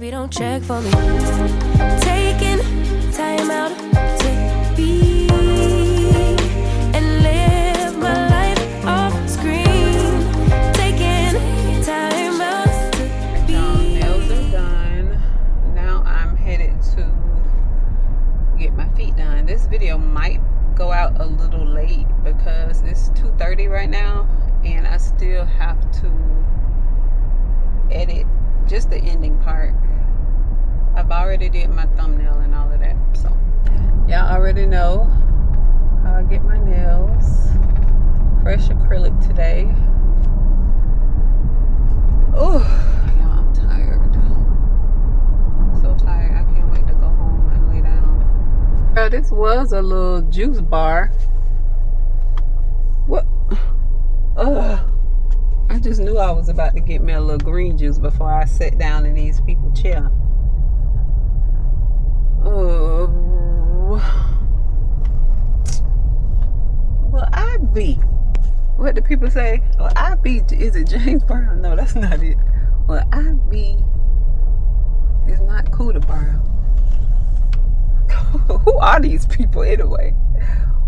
Baby, don't check for me. Taking time out to be and live my life off screen. Taking time out to be. Nails are done. Now I'm headed to get my feet done. This video might go out a little late because it's 2:30 right now, and I still have to edit just the ending part. I've already did my thumbnail and all of that, so y'all already know how I get my nails. Fresh acrylic today. Oh, y'all, I'm tired. So tired. I can't wait to go home and lay down. Girl, this was a little juice bar. What? Ugh. I just knew I was about to get me a little green juice before I sat down in these people's chair. Well, I be. What do people say? Well, I be. Is it James Brown? No, that's not it. Well, I be. It's not Cooter Brown. Who are these people anyway?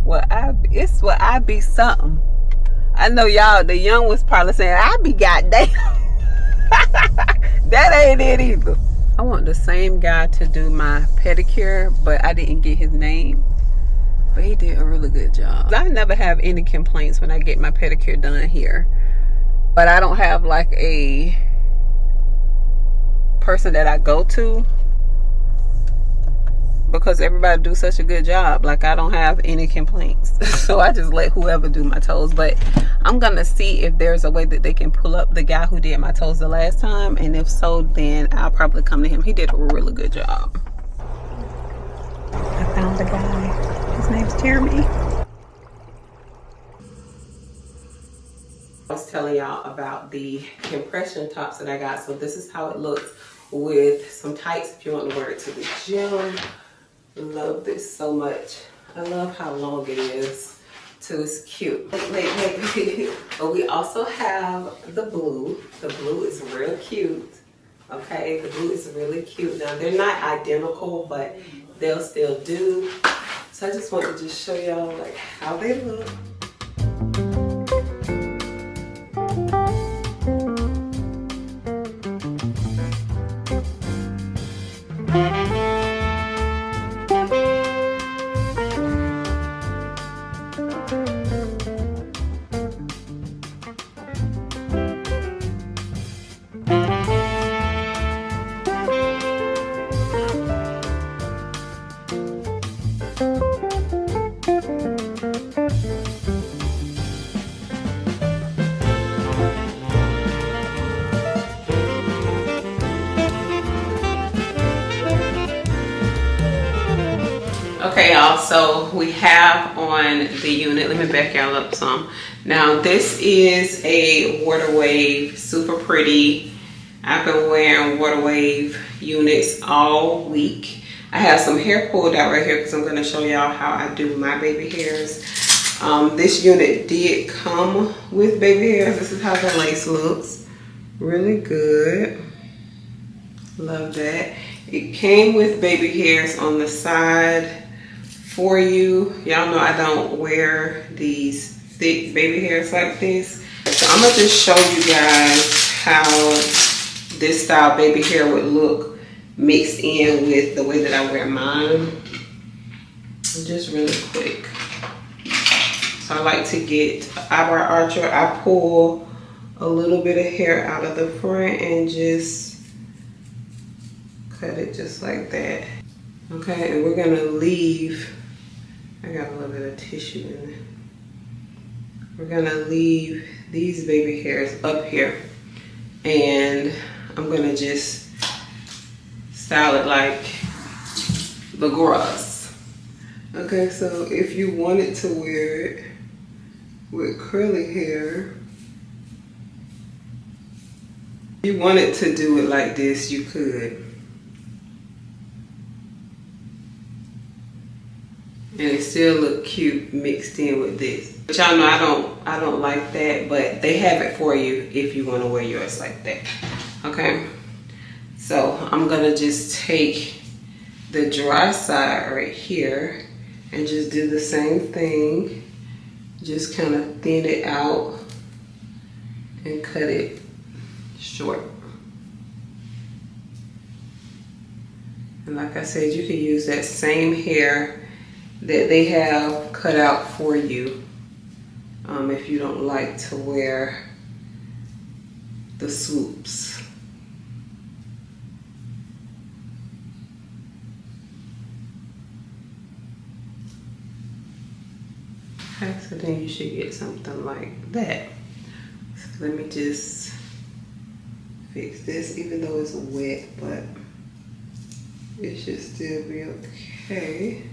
Well, it's what I be something. I know y'all, the young was probably saying, I be goddamn. That ain't it either. I want the same guy to do my pedicure, but I didn't get his name. But he did a really good job. I never have any complaints when I get my pedicure done here. But I don't have like a person that I go to, because everybody do such a good job. Like, I don't have any complaints. So I just let whoever do my toes. But I'm gonna see if there's a way that they can pull up the guy who did my toes the last time, and if so, then I'll probably come to him. He did a really good job. I found the guy. His name's Jeremy. I was telling y'all about the compression tops that I got. So this is how it looks with some tights if you want to wear it to the gym. Love this so much. I love how long it is too. It's cute. Wait. But we also have the blue. The blue is real cute. Okay, the blue is really cute. Now they're not identical, but they'll still do. So I just wanted to just show y'all like how they look. Okay, y'all, so we have on the unit, let me back y'all up some. Now this is a water wave, super pretty. I've been wearing water wave units all week. I have some hair pulled out right here because I'm going to show y'all how I do my baby hairs. This unit did come with baby hairs. This is how the lace looks. Really good. Love that. It came with baby hairs on the side for you. Y'all know I don't wear these thick baby hairs like this. So I'm gonna just show you guys how this style baby hair would look mixed in with the way that I wear mine. Just really quick. So I like to get eyebrow archer. I pull a little bit of hair out of the front and just cut it just like that. Okay, and we're gonna leave, I got a little bit of tissue in it. We're gonna leave these baby hairs up here, and I'm gonna just style it like the grass. Okay, so if you wanted to wear it with curly hair, if you wanted to do it like this, you could. And it still look cute mixed in with this. But y'all know I don't like that, but they have it for you if you want to wear yours like that. Okay. So I'm gonna just take the dry side right here and just do the same thing. Just kind of thin it out and cut it short. And like I said, you can use that same hair that they have cut out for you if you don't like to wear the swoops. Okay, so then you should get something like that. So let me just fix this, even though it's wet, but it should still be okay.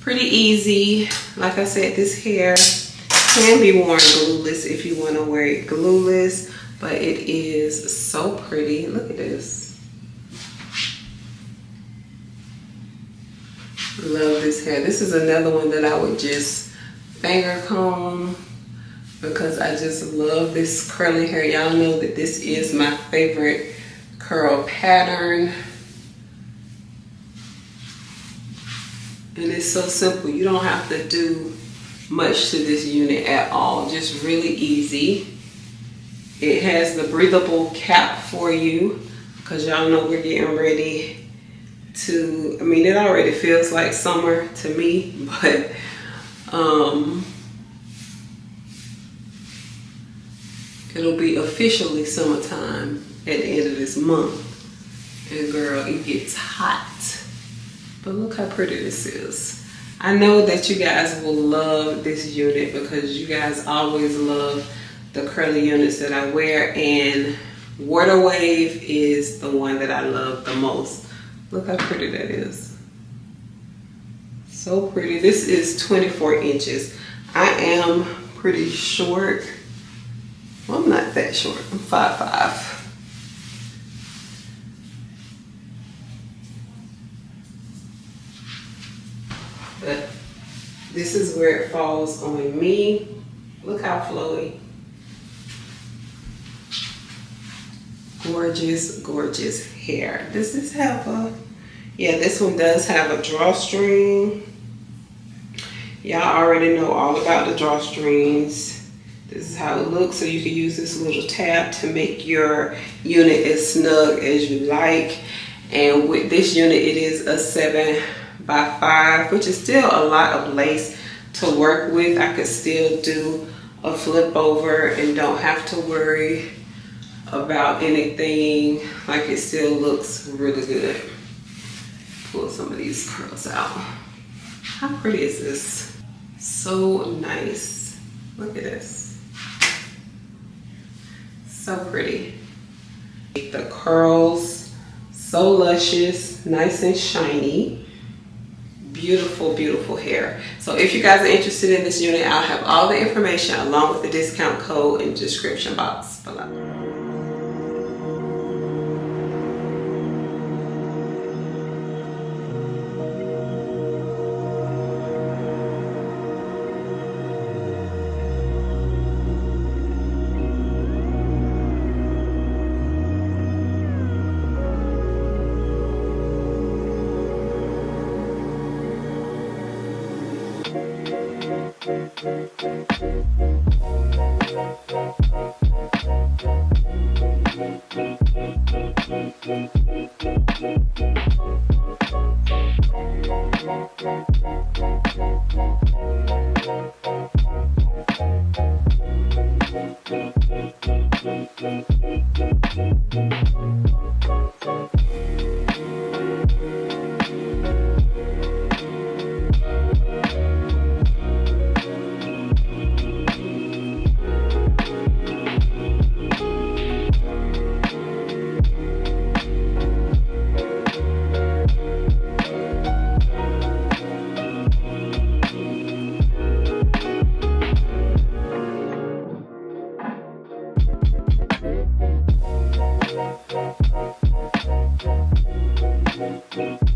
Pretty easy. Like I said, this hair can be worn glueless if you want to wear it glueless, but it is so pretty. Look at this. Love this hair. This is another one that I would just finger comb because I just love this curly hair. Y'all know that this is my favorite curl pattern. And it's so simple. You don't have to do much to this unit at all. Just really easy. It has the breathable cap for you because y'all know we're getting ready to, I mean, it already feels like summer to me, but it'll be officially summertime at the end of this month. And girl, it gets hot. But look how pretty this is. I know that you guys will love this unit because you guys always love the curly units that I wear, and Water Wave is the one that I love the most. Look how pretty that is. So pretty. This is 24 inches. I am pretty short. Well, I'm not that short. I'm 5'5". But this is where it falls on me. Look how flowy. Gorgeous, gorgeous hair. Does this have a, yeah, this one does have a drawstring. Y'all already know all about the drawstrings. This is how it looks. So you can use this little tab to make your unit as snug as you like. And with this unit, it is a 7x5, which is still a lot of lace to work with. I could still do a flip over and don't have to worry about anything. Like, it still looks really good. Pull some of these curls out. How pretty is this? So nice. Look at this. So pretty. The curls, so luscious, nice and shiny. Beautiful, beautiful hair. So if you guys are interested in this unit, I'll have all the information along with the discount code in the description box below.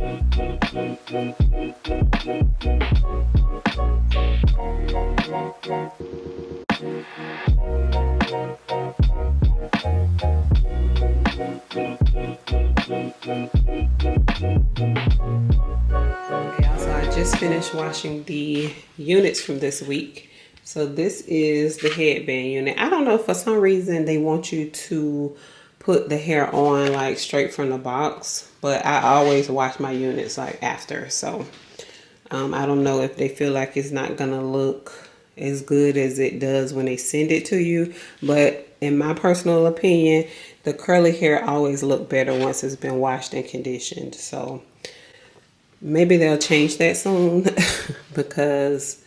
I just finished washing the units from this week. So this is the headband unit. I don't know, for some reason they want you to put the hair on like straight from the box, but I always wash my units like after. So I don't know if they feel like it's not gonna look as good as it does when they send it to you, but in my personal opinion, the curly hair always look better once it's been washed and conditioned. So maybe they'll change that soon because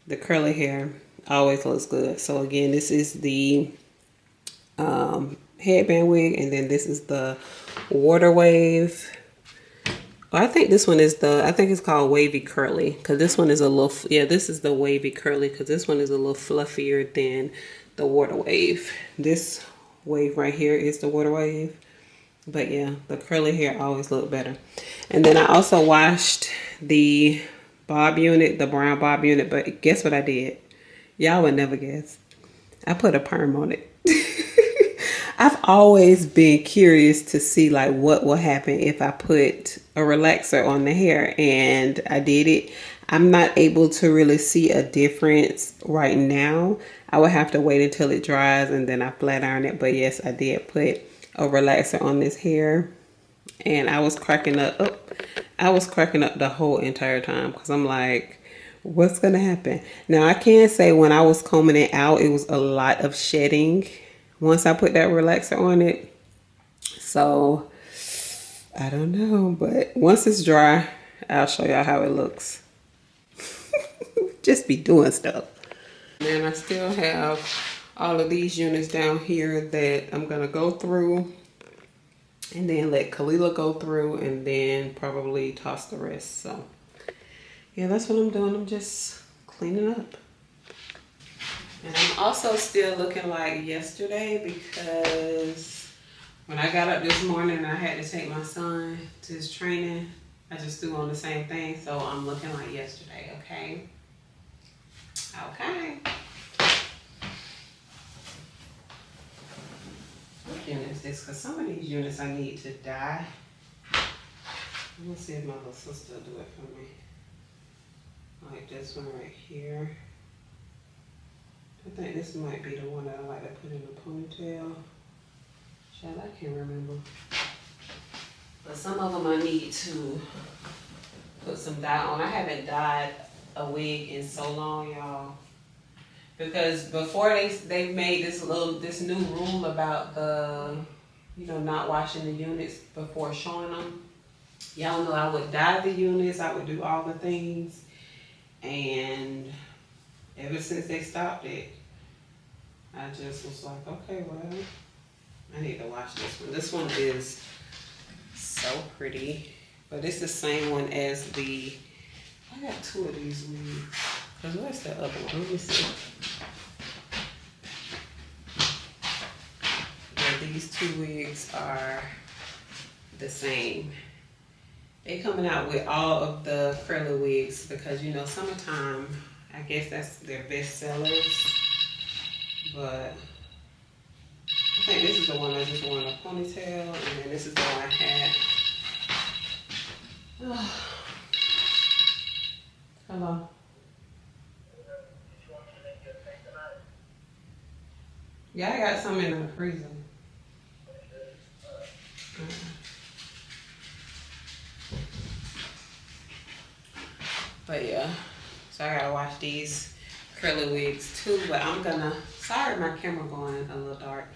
the curly hair always looks good. So again, this is the headband wig, and then this is the water wave. I think this one is I think it's called wavy curly, because this one is a little, yeah, this is the wavy curly, because this one is a little fluffier than the water wave. This wave right here is the water wave. But yeah, the curly hair always look better. And then I also washed the bob unit, the brown bob unit, but guess what I did? Y'all would never guess. I put a perm on it. I've always been curious to see like what will happen if I put a relaxer on the hair, and I did it. I'm not able to really see a difference right now. I would have to wait until it dries and then I flat iron it. But yes, I did put a relaxer on this hair, and I was cracking up. Oh, I was cracking up the whole entire time because I'm like, what's gonna happen? Now I can say when I was combing it out, it was a lot of shedding once I put that relaxer on it. So I don't know, but once it's dry, I'll show y'all how it looks. Just be doing stuff. And I still have all of these units down here that I'm gonna go through and then let Kalila go through and then probably toss the rest. So yeah, that's what I'm doing. I'm just cleaning up. And I'm also still looking like yesterday because when I got up this morning and I had to take my son to his training, I just threw on the same thing. So I'm looking like yesterday, okay? Okay. What unit is this? Because some of these units I need to dye. Let me see if my little sister will do it for me. Like this one right here. I think this might be the one that I like to put in a ponytail. Child, I can't remember. But some of them I need to put some dye on. I haven't dyed a wig in so long, y'all. Because before they made this new rule about the, not washing the units before showing them. Y'all know I would dye the units, I would do all the things. And ever since they stopped it, I just was like, okay, well, I need to wash this one. This one is so pretty, but it's the same one as I got two of these wigs. Cause where's the other one? Let me see. Yeah, these two wigs are the same. They coming out with all of the curly wigs because summertime, I guess that's their best sellers. But I think this is the one I just wanted a ponytail, and then this is the one I had. Oh. Hello. Yeah, I got some in the freezer. But yeah, so I gotta wash these curly wigs too, but I'm gonna, sorry my camera going a little dark.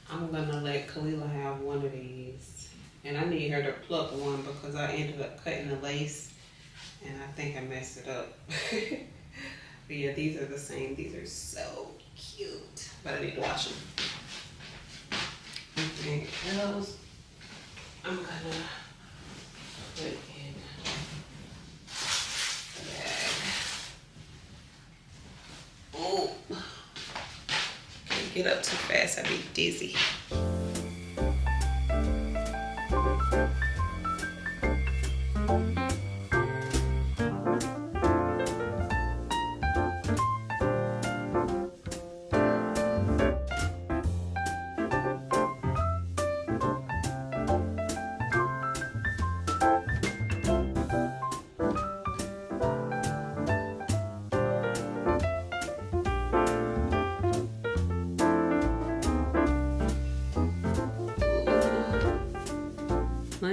I'm gonna let Kalila have one of these. And I need her to pluck one because I ended up cutting the lace and I think I messed it up. But yeah, these are the same. These are so cute, but I need to wash them. Anything else I'm gonna put in the bag. Oh, can't get up too fast, I'd be dizzy.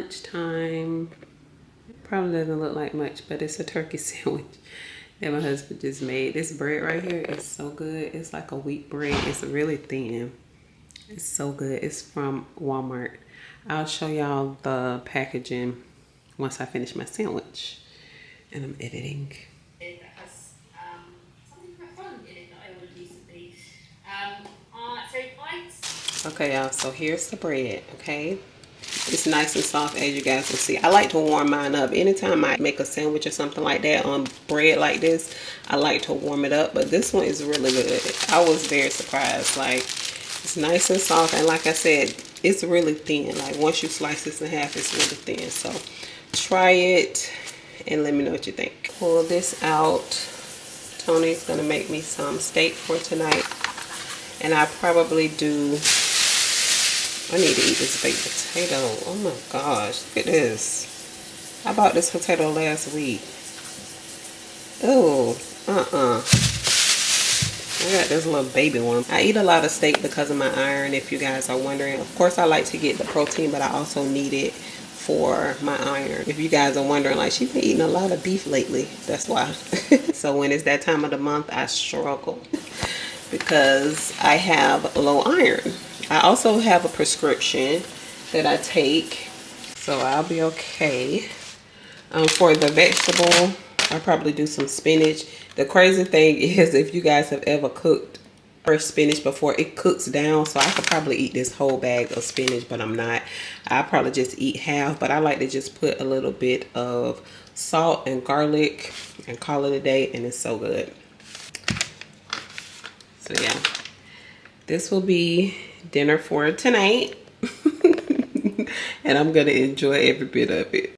lunchtime. Probably doesn't look like much, but it's a turkey sandwich that my husband just made. This bread right here is so good. It's like a wheat bread. It's really thin. It's so good. It's from Walmart. I'll show y'all the packaging once I finish my sandwich. And I'm editing. That has something quite fun in it that I ordered recently. Okay, y'all, so here's the bread, okay? It's nice and soft, as you guys can see. I like to warm mine up. Anytime I make a sandwich or something like that on bread like this, I like to warm it up. But this one is really good. I was very surprised. Like, it's nice and soft. And like I said, it's really thin. Like, once you slice this in half, it's really thin. So, try it and let me know what you think. Pull this out. Tony's going to make me some steak for tonight. And I probably do... I need to eat this baked potato. Oh my gosh, look at this. I bought this potato last week. Oh, I got this little baby one. I eat a lot of steak because of my iron, if you guys are wondering. Of course, I like to get the protein, but I also need it for my iron. If you guys are wondering, like, she's been eating a lot of beef lately. That's why. So when it's that time of the month, I struggle because I have low iron. I also have a prescription that I take, so I'll be okay. For the vegetable, I'll probably do some spinach. The crazy thing is, if you guys have ever cooked fresh spinach before, it cooks down, so I could probably eat this whole bag of spinach, but I'm not. I'll probably just eat half, but I like to just put a little bit of salt and garlic and call it a day, and it's so good. So yeah, this will be dinner for tonight. And I'm gonna enjoy every bit of it.